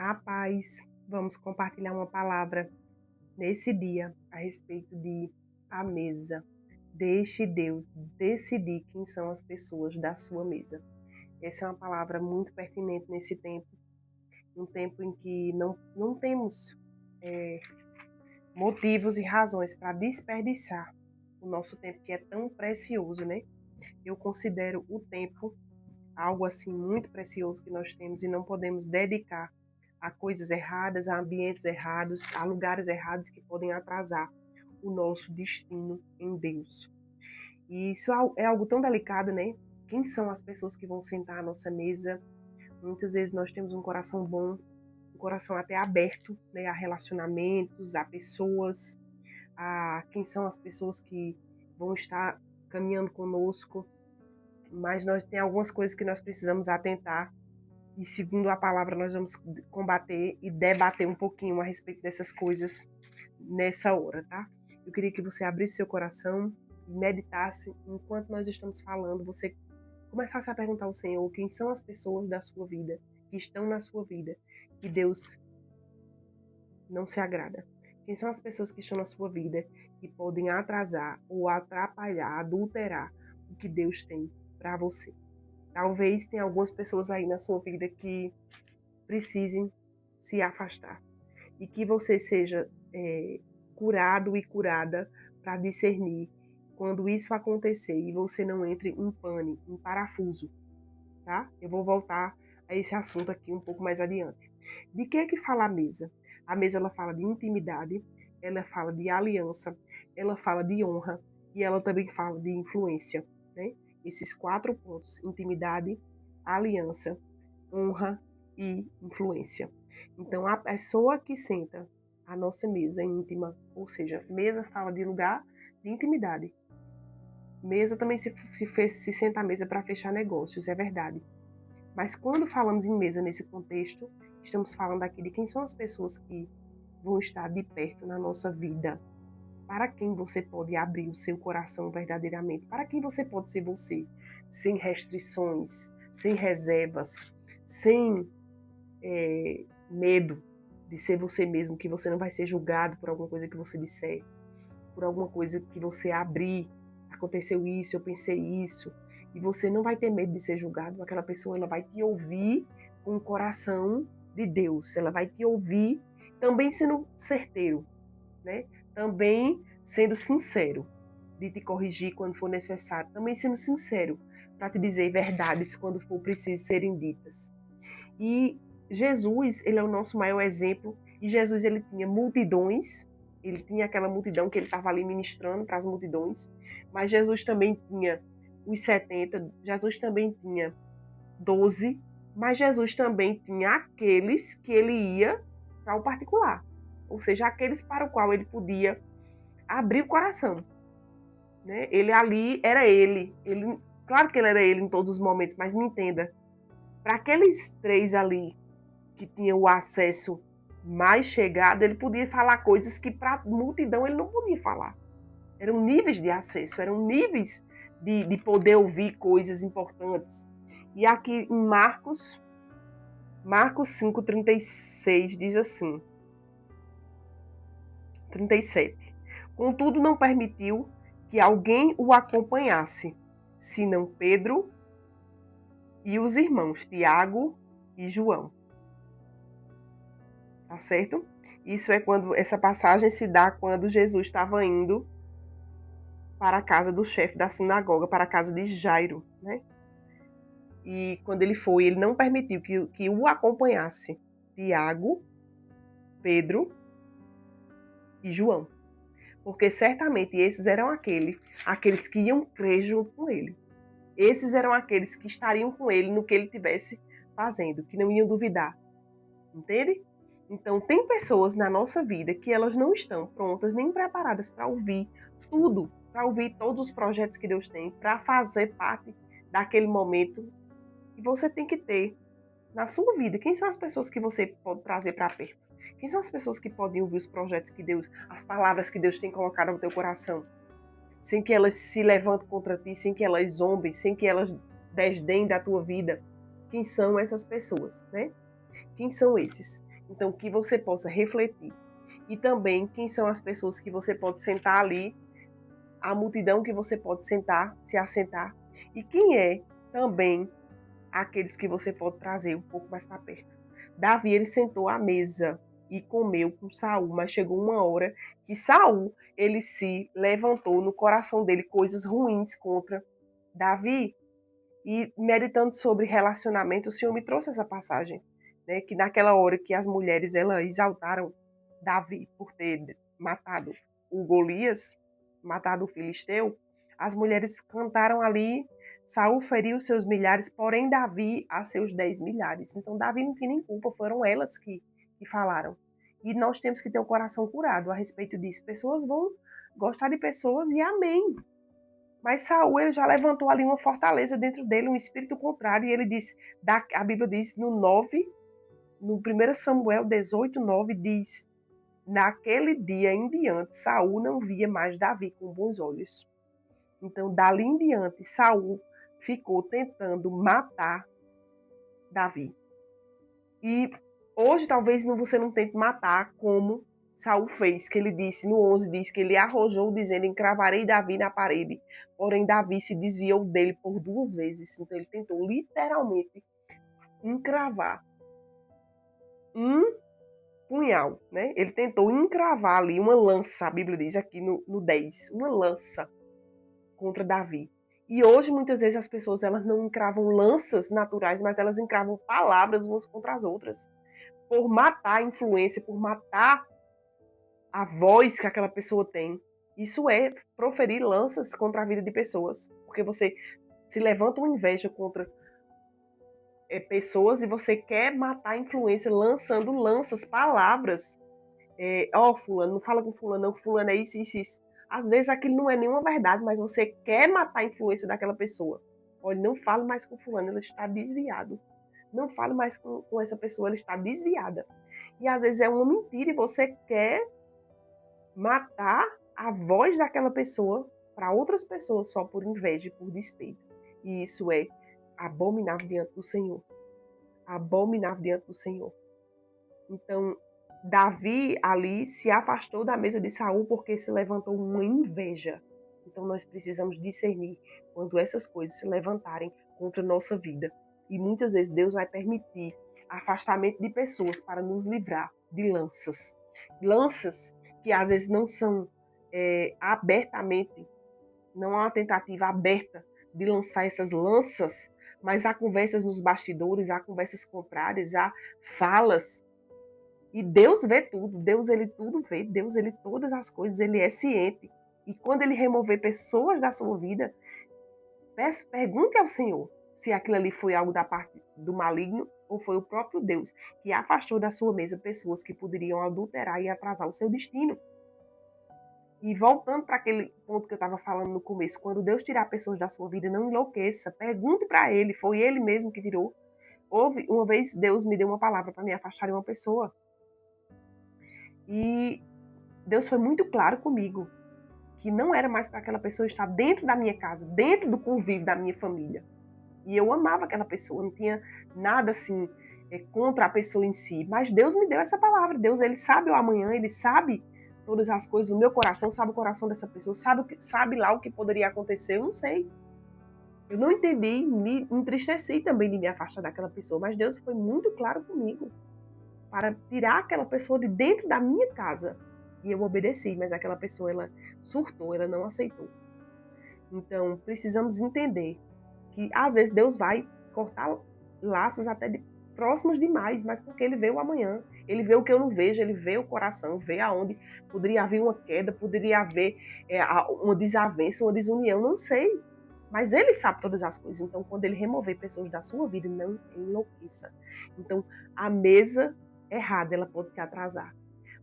A paz, vamos compartilhar uma palavra nesse dia a respeito de a mesa. Deixe Deus decidir quem são as pessoas da sua mesa. Essa é uma palavra muito pertinente nesse tempo, um tempo em que não temos motivos e razões para desperdiçar o nosso tempo, que é tão precioso, né? Eu considero o tempo algo assim muito precioso que nós temos e não podemos dedicar a coisas erradas, a ambientes errados, a lugares errados que podem atrasar o nosso destino em Deus. E isso é algo tão delicado, né? Quem são as pessoas que vão sentar à nossa mesa? Muitas vezes nós temos um coração bom, um coração até aberto, né, a relacionamentos, a pessoas, a quem são as pessoas que vão estar caminhando conosco, mas nós tem algumas coisas que nós precisamos atentar e segundo a palavra nós vamos combater e debater um pouquinho a respeito dessas coisas nessa hora, tá? Eu queria que você abrisse seu coração e meditasse enquanto nós estamos falando, você começasse a perguntar ao Senhor quem são as pessoas da sua vida, que estão na sua vida, que Deus não se agrada. Quem são as pessoas que estão na sua vida que podem atrasar ou atrapalhar, adulterar o que Deus tem para você. Talvez tenha algumas pessoas aí na sua vida que precisem se afastar e que você seja curado e curada para discernir quando isso acontecer e você não entre em pane, em parafuso, tá? Eu vou voltar a esse assunto aqui um pouco mais adiante. De que é que fala a mesa? A mesa ela fala de intimidade, ela fala de aliança, ela fala de honra e ela também fala de influência, né? Esses 4 pontos: intimidade, aliança, honra e influência. Então, a pessoa que senta à nossa mesa íntima, ou seja, mesa fala de lugar de intimidade. Mesa também se senta à mesa para fechar negócios, é verdade. Mas quando falamos em mesa nesse contexto, estamos falando aqui de quem são as pessoas que vão estar de perto na nossa vida. Para quem você pode abrir o seu coração verdadeiramente? Para quem você pode ser você? Sem restrições, sem reservas, sem medo de ser você mesmo, que você não vai ser julgado por alguma coisa que você disser, por alguma coisa que você abrir. Aconteceu isso, eu pensei isso. E você não vai ter medo de ser julgado. Aquela pessoa ela vai te ouvir com o coração de Deus. Ela vai te ouvir também sendo certeiro, né? Também sendo sincero, de te corrigir quando for necessário, também sendo sincero para te dizer verdades quando for preciso serem ditas. E Jesus, ele é o nosso maior exemplo, e Jesus ele tinha multidões, ele tinha aquela multidão que ele estava ali ministrando para as multidões, mas Jesus também tinha os 70, Jesus também tinha 12, mas Jesus também tinha aqueles que ele ia para o particular, ou seja, aqueles para o qual ele podia abrir o coração, né? Ele ali era ele, claro que ele era ele em todos os momentos, mas me entenda, para aqueles 3 ali que tinham o acesso mais chegado, ele podia falar coisas que para a multidão ele não podia falar. Eram níveis de acesso, eram níveis de poder ouvir coisas importantes. E aqui em Marcos 5:36 diz assim, 37. Contudo, não permitiu que alguém o acompanhasse, senão Pedro e os irmãos Tiago e João. Tá certo? Isso é quando essa passagem se dá quando Jesus estava indo para a casa do chefe da sinagoga, para a casa de Jairo, né? E quando ele foi, ele não permitiu que o acompanhasse Tiago, Pedro e João. Porque certamente esses eram aqueles que iam crer junto com ele. Esses eram aqueles que estariam com ele no que ele estivesse fazendo, que não iam duvidar. Entende? Então, tem pessoas na nossa vida que elas não estão prontas nem preparadas para ouvir tudo, para ouvir todos os projetos que Deus tem, para fazer parte daquele momento que você tem que ter na sua vida. Quem são as pessoas que você pode trazer para perto? Quem são as pessoas que podem ouvir os projetos que Deus, as palavras que Deus tem colocado no teu coração? Sem que elas se levantem contra ti, sem que elas zombem, sem que elas desdenhem da tua vida. Quem são essas pessoas, né? Quem são esses? Então, que você possa refletir. E também quem são as pessoas que você pode sentar ali, a multidão que você pode sentar, se assentar. E quem é também aqueles que você pode trazer um pouco mais para perto. Davi, ele sentou à mesa e comeu com Saul, mas chegou uma hora que Saul, ele se levantou no coração dele coisas ruins contra Davi. E meditando sobre relacionamento, o Senhor me trouxe essa passagem, né, que naquela hora que as mulheres elas exaltaram Davi por ter matado o Golias, matado o filisteu, as mulheres cantaram ali: Saul feriu seus milhares, porém Davi a seus 10 milhares. Então Davi não tinha nem culpa, foram elas que falaram. E nós temos que ter o coração curado a respeito disso. Pessoas vão gostar de pessoas e amém. Mas Saul ele já levantou ali uma fortaleza dentro dele, um espírito contrário, e ele disse, a Bíblia diz no 9, no 1 Samuel 18:9 diz: naquele dia em diante, Saul não via mais Davi com bons olhos. Então, dali em diante, Saul ficou tentando matar Davi. E hoje talvez você não tente matar como Saul fez, que ele disse, no 11, diz que ele arrojou, dizendo, encravarei Davi na parede. Porém, Davi se desviou dele por 2 vezes. Então, ele tentou literalmente encravar um punhal, né? Ele tentou encravar ali uma lança, a Bíblia diz aqui no 10, uma lança contra Davi. E hoje, muitas vezes, as pessoas elas não encravam lanças naturais, mas elas encravam palavras umas contra as outras. Por matar a influência, por matar a voz que aquela pessoa tem. Isso é proferir lanças contra a vida de pessoas. Porque você se levanta uma inveja contra pessoas e você quer matar a influência lançando lanças, palavras. Fulano, não fala com fulano, não, fulano é isso, isso, isso. Às vezes aquilo não é nenhuma verdade, mas você quer matar a influência daquela pessoa. Olha, não fale mais com fulano, ele está desviado. Não fale mais com essa pessoa, ela está desviada. E às vezes é uma mentira e você quer matar a voz daquela pessoa para outras pessoas só por inveja e por despeito. E isso é abominável diante do Senhor. Abominável diante do Senhor. Então, Davi ali se afastou da mesa de Saul porque se levantou uma inveja. Então nós precisamos discernir quando essas coisas se levantarem contra a nossa vida. E muitas vezes Deus vai permitir afastamento de pessoas para nos livrar de lanças. Lanças que às vezes não são abertamente, não há uma tentativa aberta de lançar essas lanças, mas há conversas nos bastidores, há conversas contrárias, há falas. E Deus vê tudo, Deus ele tudo vê, Deus ele todas as coisas, ele é ciente. E quando ele remover pessoas da sua vida, pergunte ao Senhor se aquilo ali foi algo da parte do maligno ou foi o próprio Deus que afastou da sua mesa pessoas que poderiam adulterar e atrasar o seu destino. E voltando para aquele ponto que eu estava falando no começo, quando Deus tirar pessoas da sua vida, não enlouqueça, pergunte para ele, foi ele mesmo que tirou. Houve uma vez Deus me deu uma palavra para me afastar de uma pessoa. E Deus foi muito claro comigo que não era mais para aquela pessoa estar dentro da minha casa, dentro do convívio da minha família. E eu amava aquela pessoa, não tinha nada assim contra a pessoa em si. Mas Deus me deu essa palavra. Deus, ele sabe o amanhã, ele sabe todas as coisas do meu coração, sabe o coração dessa pessoa, sabe lá o que poderia acontecer, eu não sei. Eu não entendi, me entristeci também de me afastar daquela pessoa, mas Deus foi muito claro comigo para tirar aquela pessoa de dentro da minha casa. E eu obedeci, mas aquela pessoa, ela surtou, ela não aceitou. Então, precisamos entender que, às vezes, Deus vai cortar laços até próximos demais, mas porque Ele vê o amanhã. Ele vê o que eu não vejo, Ele vê o coração, vê aonde poderia haver uma queda, poderia haver uma desavença, uma desunião, não sei. Mas Ele sabe todas as coisas. Então, quando Ele remover pessoas da sua vida, não enlouqueça. Então, a mesa errada, ela pode te atrasar.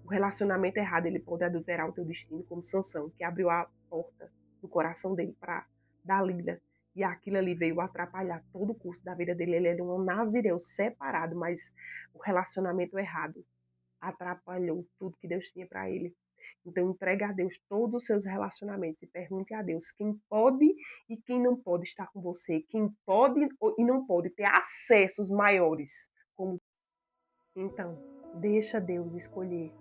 O relacionamento errado, ele pode adulterar o teu destino, como Sansão, que abriu a porta do coração dele para Dalila. E aquilo ali veio atrapalhar todo o curso da vida dele. Ele era um nazireu separado, mas o relacionamento errado atrapalhou tudo que Deus tinha para ele. Então, entregue a Deus todos os seus relacionamentos e pergunte a Deus quem pode e quem não pode estar com você, quem pode e não pode ter acessos maiores. Como então, Deixa Deus escolher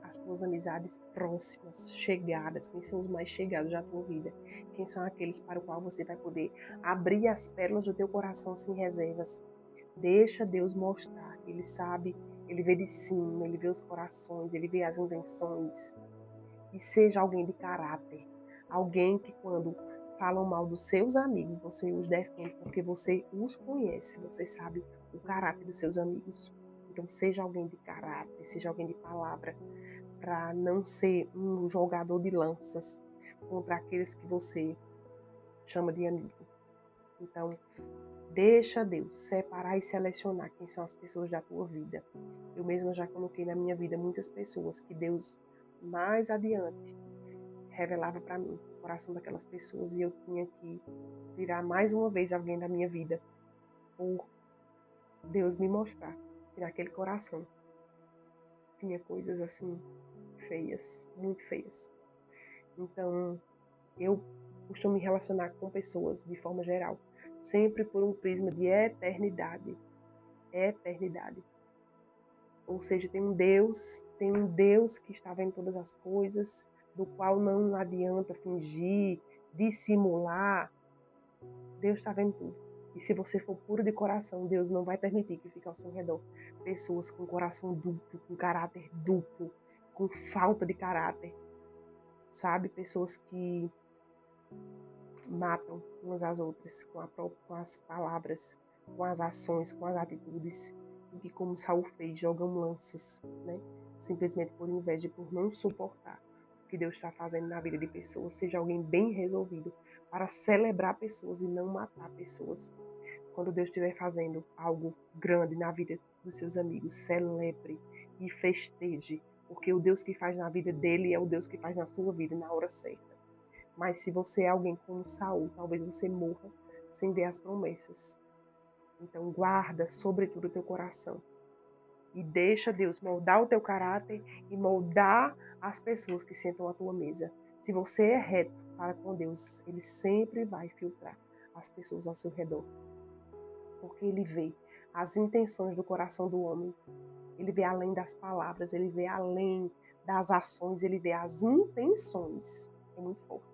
as tuas amizades próximas, chegadas, quem são os mais chegados da tua vida, quem são aqueles para o qual você vai poder abrir as pérolas do teu coração sem reservas. Deixa Deus mostrar, Ele sabe, Ele vê de cima, Ele vê os corações, Ele vê as intenções. E seja alguém de caráter, alguém que quando falam mal dos seus amigos, você os defende porque você os conhece, você sabe o caráter dos seus amigos. Então seja alguém de caráter, seja alguém de palavra, para não ser um jogador de lanças contra aqueles que você chama de amigo. Então, deixa Deus separar e selecionar quem são as pessoas da tua vida. Eu mesma já coloquei na minha vida muitas pessoas que Deus mais adiante revelava para mim o coração daquelas pessoas e eu tinha que virar mais uma vez alguém da minha vida por Deus me mostrar que naquele coração tinha coisas assim feias, muito feias. Então, eu costumo me relacionar com pessoas de forma geral, sempre por um prisma de eternidade. Eternidade. Ou seja, tem um Deus que está vendo todas as coisas, do qual não adianta fingir, dissimular. Deus está vendo tudo. E se você for puro de coração, Deus não vai permitir que fique ao seu redor pessoas com coração duplo, com caráter duplo, com falta de caráter, sabe? Pessoas que matam umas às outras com as palavras, com as ações, com as atitudes, e que, como Saul fez, jogam lanças, né? Simplesmente por inveja e por não suportar o que Deus está fazendo na vida de pessoas. Seja alguém bem resolvido para celebrar pessoas e não matar pessoas. Quando Deus estiver fazendo algo grande na vida dos seus amigos, celebre e festeje, porque o Deus que faz na vida dele é o Deus que faz na sua vida na hora certa. Mas se você é alguém como Saul, talvez você morra sem ver as promessas. Então guarda sobretudo o teu coração e deixa Deus moldar o teu caráter e moldar as pessoas que sentam à tua mesa. Se você é reto para com Deus, Ele sempre vai filtrar as pessoas ao seu redor, porque Ele vê as intenções do coração do homem. Ele vê além das palavras, Ele vê além das ações, Ele vê as intenções. É muito forte.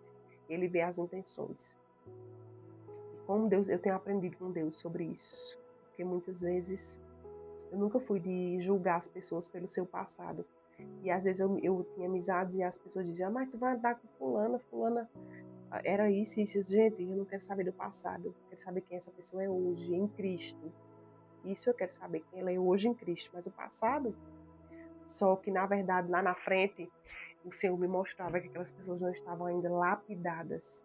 Ele vê as intenções. E como Deus, eu tenho aprendido com Deus sobre isso. Porque muitas vezes eu nunca fui de julgar as pessoas pelo seu passado. E às vezes eu tinha amizades e as pessoas diziam, mas tu vai andar com fulana era isso, isso. Gente, eu não quero saber do passado. Eu quero saber quem essa pessoa é hoje, em Cristo. Isso eu quero saber, quem ela é hoje em Cristo. Mas o passado, só que na verdade lá na frente, o Senhor me mostrava que aquelas pessoas não estavam ainda lapidadas.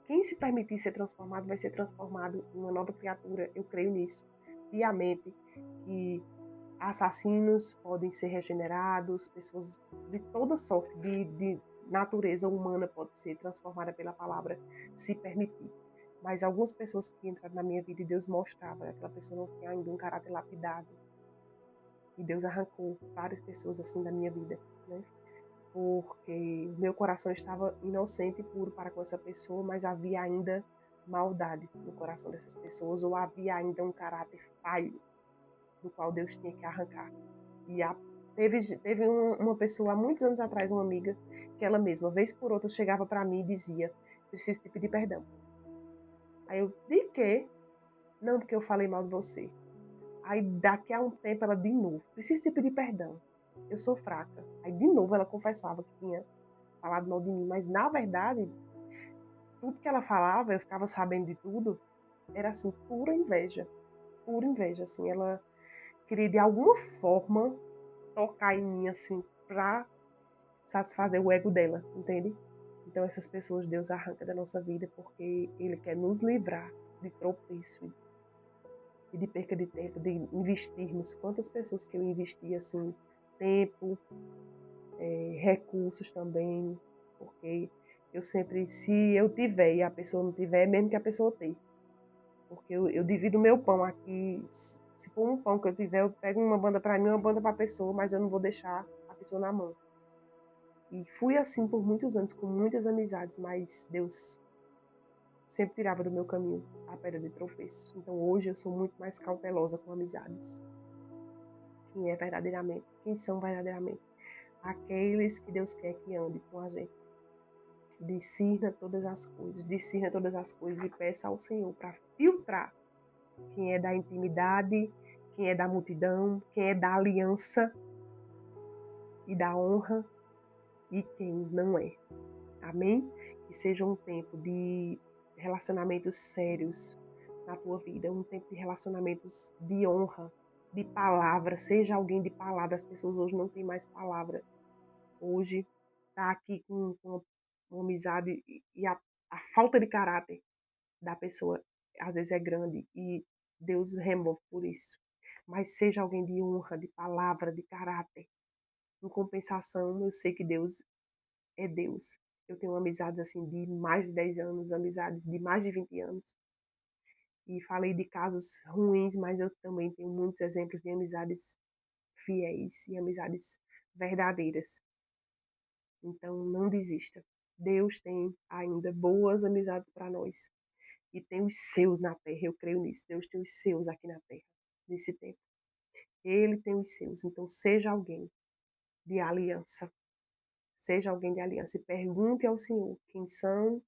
Quem se permitir ser transformado vai ser transformado em uma nova criatura. Eu creio nisso piamente, que assassinos podem ser regenerados, pessoas de toda sorte, de natureza humana pode ser transformada pela palavra, se permitir. Mas algumas pessoas que entraram na minha vida e Deus mostrava que aquela pessoa não tinha ainda um caráter lapidado. E Deus arrancou várias pessoas assim da minha vida, né? Porque meu coração estava inocente e puro para com essa pessoa, mas havia ainda maldade no coração dessas pessoas, ou havia ainda um caráter falho, do qual Deus tinha que arrancar. E teve uma pessoa há muitos anos atrás, uma amiga, que ela mesma, vez por outra, chegava para mim e dizia, preciso te pedir perdão. Aí eu, de quê? Não, porque eu falei mal de você. Aí daqui a um tempo ela de novo, preciso te pedir perdão. Eu sou fraca. Aí de novo ela confessava que tinha falado mal de mim, mas na verdade, tudo que ela falava, eu ficava sabendo de tudo, era assim, pura inveja, assim, ela queria de alguma forma tocar em mim, assim, pra satisfazer o ego dela, entende? Então essas pessoas Deus arranca da nossa vida porque Ele quer nos livrar de tropeço e de perca de tempo, de investirmos. Quantas pessoas que eu investi, assim, tempo, recursos também, porque eu sempre, se eu tiver e a pessoa não tiver, é mesmo que a pessoa tenha. Porque eu divido o meu pão aqui, se for um pão que eu tiver, eu pego uma banda para mim, uma banda para a pessoa, mas eu não vou deixar a pessoa na mão. E fui assim por muitos anos, com muitas amizades, mas Deus sempre tirava do meu caminho a pedra de tropeço. Então hoje eu sou muito mais cautelosa com amizades. quem é verdadeiramente, quem são verdadeiramente. Aqueles que Deus quer que ande com a gente. Discirna todas as coisas e peça ao Senhor para filtrar quem é da intimidade, quem é da multidão, quem é da aliança e da honra e quem não é. Amém? Que seja um tempo de relacionamentos sérios na tua vida, um tempo de relacionamentos de honra, de palavra. Seja alguém de palavra. As pessoas hoje não têm mais palavra. Hoje tá aqui com uma amizade e a falta de caráter da pessoa às vezes é grande e Deus remove por isso. Mas seja alguém de honra, de palavra, de caráter. Em compensação, eu sei que Deus é Deus. Eu tenho amizades assim de mais de 10 anos, amizades de mais de 20 anos. E falei de casos ruins, mas eu também tenho muitos exemplos de amizades fiéis e amizades verdadeiras. Então não desista. Deus tem ainda boas amizades para nós. E tem os seus na terra, eu creio nisso. Deus tem os seus aqui na terra, nesse tempo. Ele tem os seus. Então seja alguém de aliança. Seja alguém de aliança. E pergunte ao Senhor quem são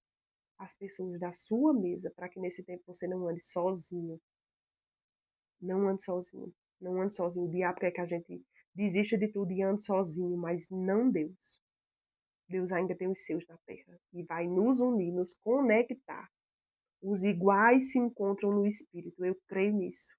as pessoas da sua mesa, para que nesse tempo você não ande sozinho. Não ande sozinho. Não ande sozinho. O diabo quer que a gente desista de tudo e ande sozinho, mas não Deus. Deus ainda tem os seus na terra e vai nos unir, nos conectar. Os iguais se encontram no Espírito. Eu creio nisso.